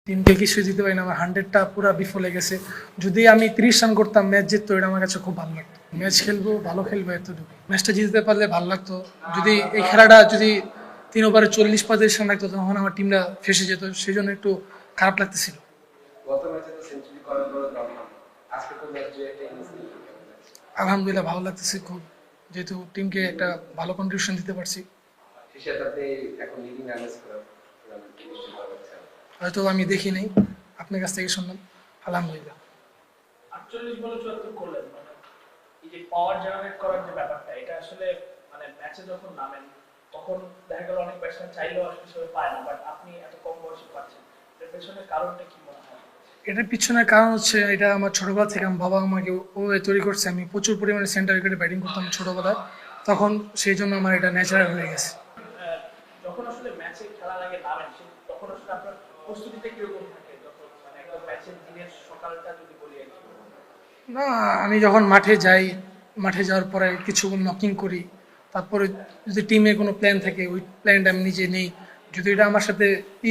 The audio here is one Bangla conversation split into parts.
টিমকে কিছুই দিতে পারি না, আমার 100টা পুরা বিফলে গেছে। যদি আমি 30 রান করতাম ম্যাচ জিততো, এটা আমার কাছে খুব ভালো লাগতো। ম্যাচ খেলবো, ভালো খেলবো, এতটুকু। ম্যাচটা জিততে পারলে ভালো লাগতো। যদি এই খেলাটা যদি 3 ওভারে 40-35 রান লাগতো, তখন আমার টিমটা ফেসে যেত, সেই জন্য একটু খারাপ লাগতেছিল। গত ম্যাচে তো সেঞ্চুরি করার পর রান আজকে তো ম্যাচ জয়টা এনেছে। আলহামদুলিল্লাহ ভালো লাগতেছে খুব, যেহেতু টিমকে একটা ভালো কন্ট্রিবিউশন দিতে পারছি। সেটাতে এখন লিডিং রানার্স করার কি নিশ্চিত করা যাচ্ছে? হয়তো আমি দেখি নাই, আপনার কাছ থেকে শুনলাম। আলহামদুলিল্লাহ। 48 বলে 74 করলেন, মানে এই যে পাওয়ার জেনারেট করার যে ব্যাপারটা, এটা আসলে মানে ম্যাচে যখন নামেন তখন দেখা গেল অনেক ব্যাটসম্যান চাইলেও আসলে সেভাবে পায় না, বাট আপনি এত কম বয়সে পাচ্ছেন, এর পেছনে কারণটা কি মনে হয়? এটার পিছনের কারণ হচ্ছে, এটা আমার ছোটবেলা থেকে আমার বাবা আমাকে ওভাবে তৈরি করছে। আমি প্রচুর পরিমাণে সেন্টার উইকেটে ব্যাটিং করতাম ছোটবেলায়, তখন সেই জন্য আমার এটা ন্যাচারাল হয়ে গেছে। যখন আসলে ম্যাচে খেলার আগে নামেন তখন আসলে আপনার প্রস্তুতিটা কিরকম থাকে? যখন মানে একদম ম্যাচের দিনের সকালটা যদি বলি আর কি। না, আমি যখন মাঠে যাই, মাঠে যাওয়ার পরে কিছুক্ষণ নকিং করি, তারপরে যদি টিমে কোনো প্ল্যান থাকে, ওই প্ল্যানটা আমি নিজে নেই। যদি এটা আমার সাথে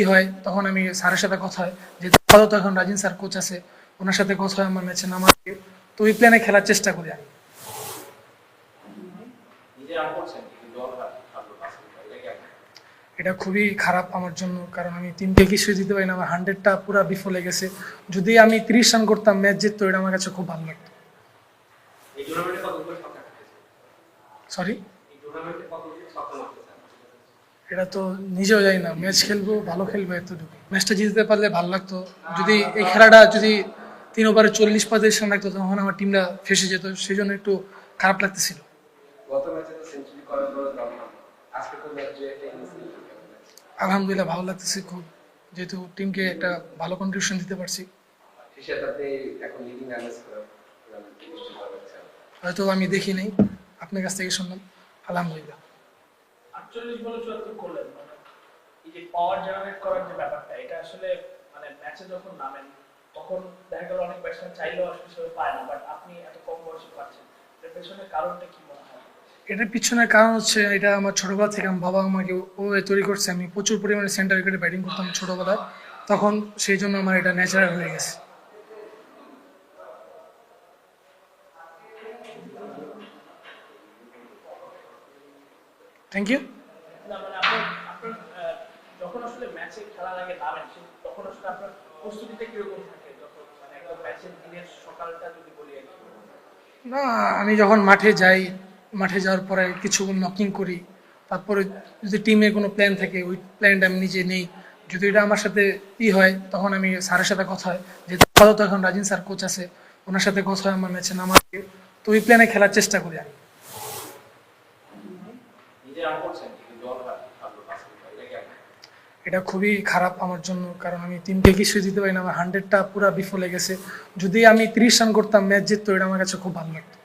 হয়, তখন আমি স্যারের সাথে কথা হয়, যেহেতু আপাতত এখন রাজিন স্যার কোচ আছে, ওনার সাথে কথা হয় আমার ম্যাচে নামার আগে। তো ওই প্ল্যানে খেলার চেষ্টা করি আমি। নিজে রান করছেন কিন্তু দল হারলো বাস্কেটবল, এটা কেমন? এটা খুবই খারাপ আমার জন্য, কারণ আমি টিমকে কিছুই দিতে পারি না, আমার 100টা পুরা বিফলে গেছে। যদি আমি 30 রান করতাম ম্যাচ জিততো, এটা আমার কাছে খুব ভালো লাগতো। এই টুর্নামেন্টে কতগুলো ছক্কা খেলেছে? সরি, এই টুর্নামেন্টে কতগুলো ছক্কা মারতেছেন? এটা তো নিজেও জানি না। ম্যাচ খেলবো, ভালো খেলবো, এতটুকু। ম্যাচটা জিততে পারলে ভালো লাগতো। যদি এই খেলাটা যদি 3 ওভারে 40-35 রান লাগতো, তখন আমার টিমটা ফেসে যেত, সেই জন্য একটু খারাপ লাগতেছিল। গত ম্যাচে তো সেঞ্চুরি করার পর রান আজকে তো ম্যাচ জয়টা এনেছে। আলহামদুলিল্লাহ ভালো লাগতেছে খুব, যেহেতু টিমকে একটা ভালো কন্ট্রিবিউশন দিতে পারছি। সেটাতে এখন লিডিং রানার্স করার কি নিশ্চিত করা যাচ্ছে? হয়তো আমি দেখি নাই, আপনার কাছ থেকে শুনলাম। আলহামদুলিল্লাহ। 48 বলে 74 করলেন, মানে এই যে পাওয়ার জেনারেট করার যে ব্যাপারটা, এটা আসলে মানে ম্যাচে যখন নামেন তখন দেখা গেল অনেক ব্যাটসম্যান চাইলেও আসলে সেভাবে পায় না, বাট আপনি এত কম বয়সে পাচ্ছেন, এর পেছনে কারণটা কি মনে হয়? এটার পিছনের কারণ হচ্ছে, এটা আমার ছোটবেলা থেকে আমার বাবা আমাকে ওভাবে তৈরি করছে। আমি প্রচুর পরিমাণে সেন্টার উইকেটে ব্যাটিং করতাম ছোটবেলায়, তখন সেই জন্য আমার এটা ন্যাচারাল হয়ে গেছে। Thank you. না মানে আপনার আপনার যখন আসলে ম্যাচে খেলার আগে নামেন তখন আসলে আপনার প্রস্তুতিটা কিরকম থাকে? যখন মানে একদম ম্যাচের দিনের সকালটা যদি বলি আর কি। না, আমি যখন মাঠে যাই, মাঠে যাওয়ার পরে কিছুক্ষণ নকিং করি, তারপরে যদি টিমে কোনো প্ল্যান থাকে, ওই প্ল্যানটা আমি নিজে নেই। যদি এটা আমার সাথে হয়, তখন আমি স্যারের সাথে কথা হয়, যেহেতু আপাতত এখন রাজিন স্যার কোচ আছে, ওনার সাথে কথা হয় আমার ম্যাচে নামার আগে। তো ওই প্ল্যানে খেলার চেষ্টা করি আমি। নিজে রান করছেন কিন্তু দল হারলো বাস্কেটবল, এটা কেমন? এটা খুবই খারাপ আমার জন্য, কারণ আমি টিমকে কিছুই দিতে পারি না, আমার 100টা পুরা বিফলে গেছে। যদি আমি 30 রান করতাম ম্যাচ জিততো, এটা আমার কাছে খুব ভালো লাগতো।